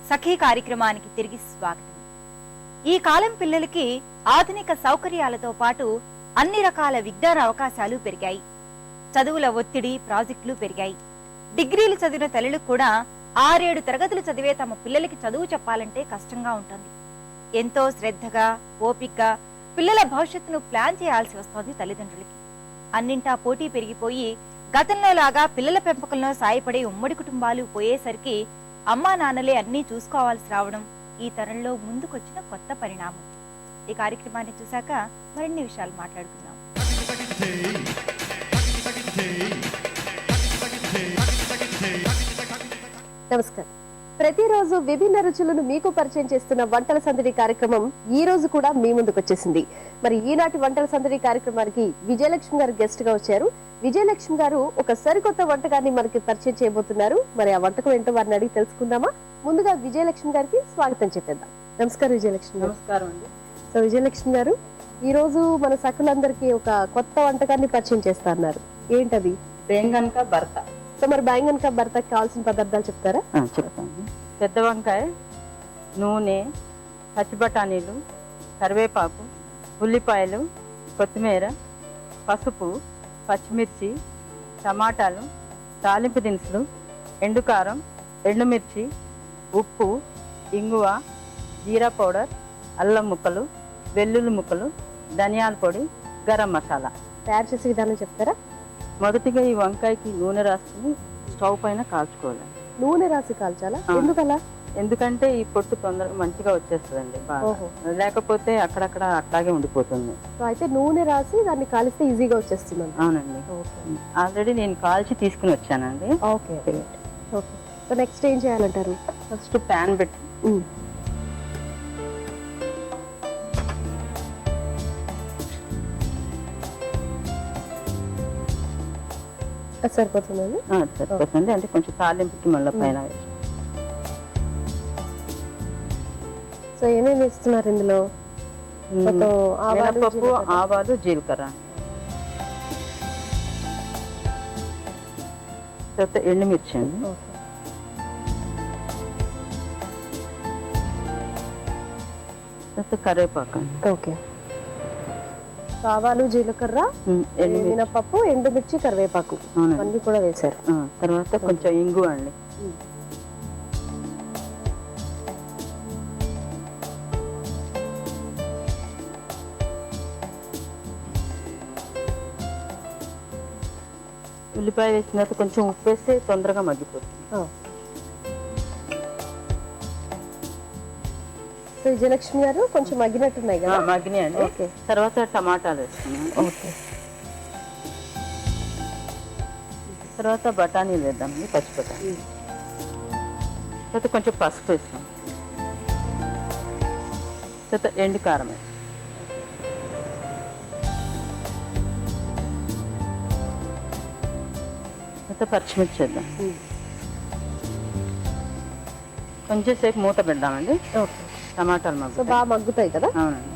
సఖీ కార్యక్రమానికి తిరిగి స్వాగతం. ఈ కాలం పిల్లలకి ఆధునిక సౌకర్యాలతో పాటు అన్ని రకాల విజ్ఞాన అవకాశాలు పెరిగాయి. చదువుల ఒత్తిడి, ప్రాజెక్టులు పెరిగాయి. డిగ్రీలు చదివిన తల్లులకు కూడా 6-7 తరగతులు చదివే తమ పిల్లలకి చదువు చెప్పాలంటే కష్టంగా ఉంటుంది. ఎంతో శ్రద్ధగా, ఓపికగా పిల్లల భవిష్యత్తును ప్లాన్ చేయాల్సి వస్తోంది తల్లిదండ్రులకి. అన్నింటా పోటీ పెరిగిపోయి గతంలో లాగా పిల్లల పెంపకంలో సాయపడే ఉమ్మడి కుటుంబాలు పోయేసరికి అమ్మా నాన్నలే అన్నీ చూసుకోవాల్సి రావడం ఈ తరంలో ముందుకొచ్చిన కొత్త పరిణామం. ఈ కార్యక్రమాన్ని చూశాక మరిన్ని విషయాలు మాట్లాడుకుందాం. నమస్కారం. ప్రతిరోజు విభిన్న రుచులను మీకు పరిచయం చేస్తున్న వంటల సందడి కార్యక్రమం ఈ రోజు కూడా మీ ముందుకు వచ్చేసింది. మరి ఈనాటి వంటల సందడి కార్యక్రమానికి విజయలక్ష్మి గారు గెస్ట్ గా వచ్చారు. విజయలక్ష్మి గారు ఒక సరికొత్త వంటకాన్ని మనకి పరిచయం చేయబోతున్నారు. మరి ఆ వంటకం ఏంటో వారిని అడిగి తెలుసుకుందామా? ముందుగా విజయలక్ష్మి గారికి స్వాగతం చెప్పేద్దాం. నమస్కారం విజయలక్ష్మి గారు. నమస్కారం అండి. సో విజయలక్ష్మి గారు, ఈ రోజు మన సకులందరికీ ఒక కొత్త వంటకాన్ని పరిచయం చేస్తున్నారు. ఏంటది? బెంగన్కా భర్త. సో మరి బెంగన్కా భర్తకి కావాల్సిన పదార్థాలు చెప్తారా? చెప్తాను. పెద్ద వంకాయ, నూనె, పచ్చి బఠానీలు, కరివేపాకు, ఉల్లిపాయలు, కొత్తిమీర, పసుపు, పచ్చిమిర్చి, టమాటాలు, తాలింపు దినుసులు, ఎండుకారం, ఎండుమిర్చి, ఉప్పు, ఇంగువ, జీరా పౌడర్, అల్లం ముక్కలు, వెల్లుల్లి ముక్కలు, ధనియాల పొడి, గరం మసాలా. తయారు చేసే విధానం చెప్తారా? మొదటిగా ఈ వంకాయకి నూనె రాసుకుని స్టవ్ పైన కాల్చుకోవాలి. నూనె రాసి కాల్చాలా? ఎందుకలా? ఎందుకంటే ఈ పొట్టు తొందరగా మంచిగా వచ్చేస్తుందండి. లేకపోతే అక్కడక్కడ అట్లాగే ఉండిపోతుంది. అయితే నూనె రాసి దాన్ని కాలిస్తే ఈజీగా వచ్చేస్తుంది. అవునండి. ఆల్రెడీ నేను కాల్చి తీసుకుని వచ్చానండి. Okay okay. సో నెక్స్ట్ ఏం చేయాలంటారు? ఫస్ట్ ప్యాన్ పెట్టి సరిపోతుందండి. సరిపోతుంది. అంటే కొంచెం తాలింపుకి మళ్ళీ పైన. సో ఏమేమి వేస్తున్నారు ఇందులో? పప్పు, ఆవాలు, జీలకర్ర, తర్వాత ఎండుమిర్చి అండి, తర్వాత కరివేపాకు అండి. ఓకే. ఆవాలు, జీలకర్ర, మినపప్పు, ఎండుమిర్చి, కరివేపాకు అన్ని కూడా వేశారు. తర్వాత కొంచెం ఇంగువ అండి. ఉల్లిపాయ వేసిన తర్వాత కొంచెం ఉప్పు వేస్తే తొందరగా మగ్గిపోతుంది. విజయలక్ష్మి గారు కొంచెం మగ్గినట్టున్నాయి కదా? మగ్గినాయి అండి. ఓకే. తర్వాత టమాటాలు వేసుకున్నాం. ఓకే. తర్వాత బఠానీలు వేద్దామండి, పచ్చి బఠానీ. తర్వాత కొంచెం పసుపు వేస్తాం. తర్వాత ఎండు కారం వేస్తాం. తర్వాత పచ్చిమిర్చి వేద్దాం. కొంచెం సేపు మూత పెడదామండి. ఓకే. టమాటాలు బాగా మగ్గుతాయి కదా? అవునండి.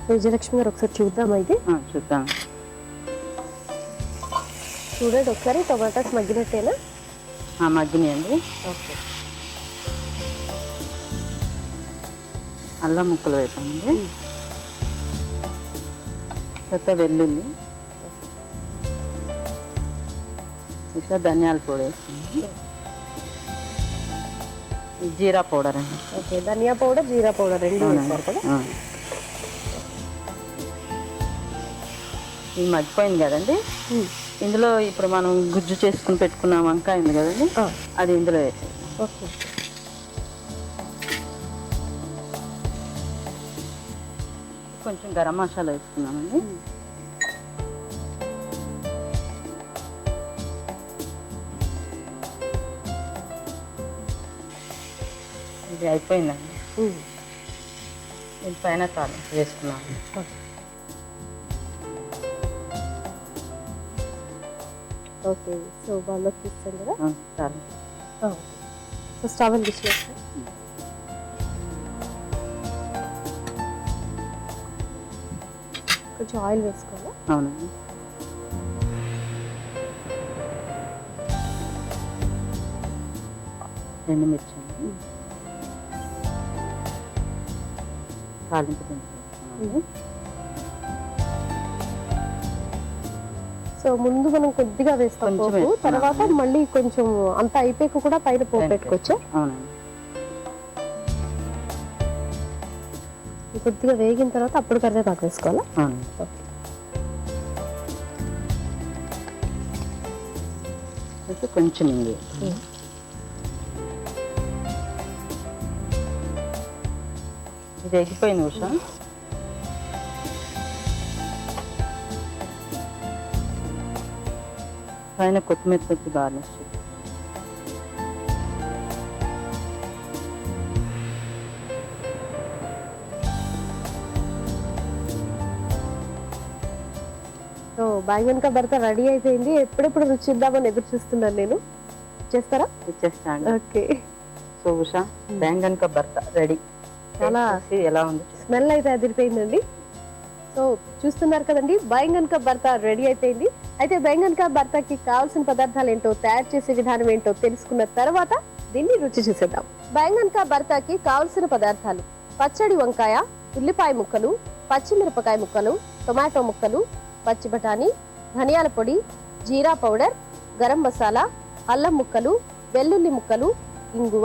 విజయలక్ష్మి గారు ఒకసారి చూద్దాం. అయితే చూద్దాం. చూడండి ఒకసారి. టొమాటోస్ మగ్గినట్టేనా? మగ్గినాయండి. ఓకే. అల్లం ముక్కలు వేసామండి. తర్వాత వెల్లుల్లి, ఇంకా ధనియాల పొడి వేస్తామండి. జీరా పౌడర్ అండి. ఓకే. ధనియా పౌడర్, జీరా పౌడర్ రెండు వేస్తారు కదా? ఇది మగ్గిపోయింది కదండి. ఇందులో ఇప్పుడు మనం గుజ్జు చేసుకుని పెట్టుకున్న వంకాయ ఉంది కదండి, అది ఇందులో వేసేది. ఓకే. కొంచెం గరం మసాలా వేసుకున్నామండి. ఇది అయిపోయిందండి. దీని పైన తాలింపు వేసుకున్నాము. ఓకే. సో బాగా తీస్తాం కదా? తాలింపు. సో స్టవ్ తీసుకొస్తాం. కొంచెం ఆయిల్ వేసుకోవాలా? అవునండి. ఎండుమిర్చి అండి. తాలింపు దినుసులు. సో ముందు మనం కొద్దిగా వేస్తాం కొంచెం పోపు, వేస్తున్నాం. తర్వాత మళ్ళీ కొంచెం అంతా అయిపోయాక కూడా పైన పోపు పెట్టుకోవచ్చు. అవునండి. కొద్దిగా వేగిన తర్వాత అప్పుడు కరివేపాకు వేసుకోవాలా? అవునండి. అయితే కొంచెం ఇంగి. ఇది ఎగిపోయింది ఉషా. పైన కొత్తిమీర తోటి గార్నిష్. సో बैंगन का భర్త రెడీ అయిపోయింది. ఎప్పుడెప్పుడు రుచి ఇద్దామని ఎదురు చూస్తున్నాను నేను. చేస్తారా? ఇచ్చేస్తాను. ఓకే. సో ఉషా, బెంగన్ కా భర్త రెడీ. చాలా ఎలా ఉంది? స్మెల్ అయితే అదిరిపోయిందండి. సో చూస్తున్నారు కదండి, బైంగన్ కా భర్త రెడీ అయిపోయింది. అయితే బైంగన్ కా భర్తకి కావాల్సిన పదార్థాలు ఏంటో, తయారు చేసే విధానం ఏంటో తెలుసుకున్న తర్వాత దీన్ని రుచి చూసేద్దాం. బైంగన్ కా భర్తకి కావాల్సిన పదార్థాలు: పచ్చడి వంకాయ, ఉల్లిపాయ ముక్కలు, పచ్చిమిరపకాయ ముక్కలు, టొమాటో ముక్కలు, పచ్చి బఠానీ, ధనియాల పొడి, జీరా పౌడర్, గరం మసాలా, అల్లం ముక్కలు, వెల్లుల్లి ముక్కలు, ఇంగువ,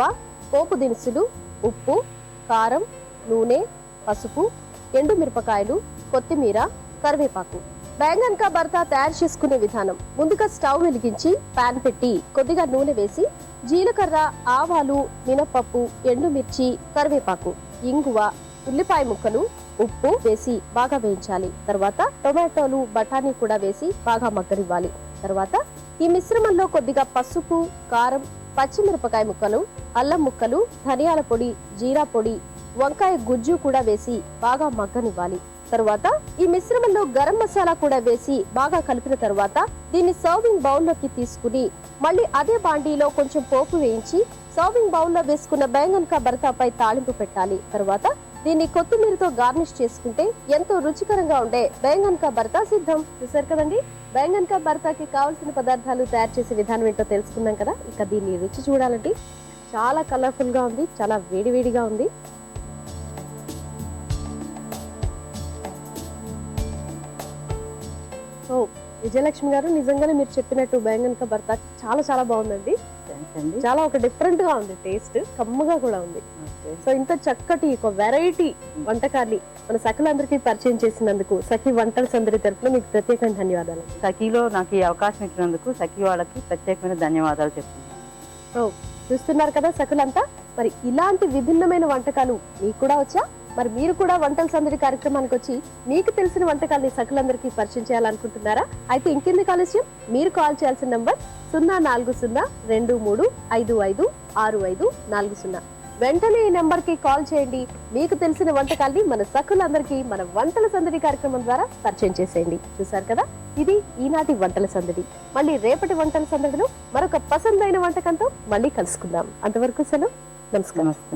పోపు దినుసులు, ఉప్పు, కారం, నూనె, పసుపు, ఎండు మిరపకాయలు, కొత్తిమీర, కరివేపాకు. బైంగన్ కా భర్త తయారు చేసుకునే విధానం: ముందుగా స్టవ్ వెలిగించి పాన్ పెట్టి కొద్దిగా నూనె వేసి జీలకర్ర, ఆవాలు, మినపప్పు, ఎండుమిర్చి, కరివేపాకు, ఇంగువ, ఉల్లిపాయ ముక్కలు, ఉప్పు వేసి బాగా వేయించాలి. తర్వాత టొమాటోలు, బఠానీ కూడా వేసి బాగా మగ్గనివ్వాలి. తర్వాత ఈ మిశ్రమంలో కొద్దిగా పసుపు, కారం, పచ్చిమిరపకాయ ముక్కలు, అల్లం ముక్కలు, ధనియాల పొడి, జీరా పొడి, వంకాయ గుజ్జు కూడా వేసి బాగా మగ్గనివ్వాలి. తర్వాత ఈ మిశ్రమంలో గరం మసాలా కూడా వేసి బాగా కలిపిన తర్వాత దీన్ని సర్వింగ్ బౌల్లోకి తీసుకుని మళ్ళీ అదే బాండీలో కొంచెం పోపు వేయించి సర్వింగ్ బౌల్లో వేసుకున్న బైంగన్ కా భర్తపై తాళింపు పెట్టాలి. తర్వాత దీన్ని కొత్తిమీరతో గార్నిష్ చేసుకుంటే ఎంతో రుచికరంగా ఉండే బైంగన్ కా భర్త సిద్ధం. చూసారు కదండి, బైంగన్ కా భర్తకి కావాల్సిన పదార్థాలు, తయారు చేసే విధానం ఏంటో తెలుసుకున్నాం కదా. ఇక దీన్ని రుచి చూడాలంటే చాలా కలర్ఫుల్ గా ఉంది, చాలా వేడివేడిగా ఉంది. సో విజయలక్ష్మి గారు, నిజంగానే మీరు చెప్పినట్టు బైంగన్ కా భర్త చాలా చాలా బాగుందండి. చాలా ఒక డిఫరెంట్ గా ఉంది, టేస్ట్ కమ్మగా కూడా ఉంది. సో ఇంత చక్కటి ఒక వెరైటీ వంటకాన్ని మన సఖులందరికీ పరిచయం చేసినందుకు సఖి వంటల సందడి తరపున మీకు ప్రత్యేకంగా ధన్యవాదాలు. సఖీలో నాకు ఈ అవకాశం ఇచ్చినందుకు సఖీ వాళ్ళకి ప్రత్యేకమైన ధన్యవాదాలు చెప్తున్నాను. సో చూస్తున్నారు కదా సఖులంతా, మరి ఇలాంటి విభిన్నమైన వంటకాలు మీకు కూడా వచ్చా? మరి మీరు కూడా వంటల సందడి కార్యక్రమానికి వచ్చి మీకు తెలిసిన వంటకాలని సఖులందరికీ పరిచయం చేయాలనుకుంటున్నారా? అయితే ఇంకెందుకు ఆలస్యం, మీరు కాల్ చేయాల్సిన నంబర్ 040-2355-5540. వెంటనే ఈ నెంబర్ కి కాల్ చేయండి. మీకు తెలిసిన వంటకాల్ని మన సఖులందరికీ మన వంటల సందడి కార్యక్రమం ద్వారా పరిచయం చేసేయండి. చూసారు కదా, ఇది ఈనాటి వంటల సందడి. మళ్ళీ రేపటి వంటల సందడిలో మరొక పసందైన వంటకంతో మళ్ళీ కలుసుకుందాం. అంతవరకు సెలవు, నమస్కారం. నమస్తే.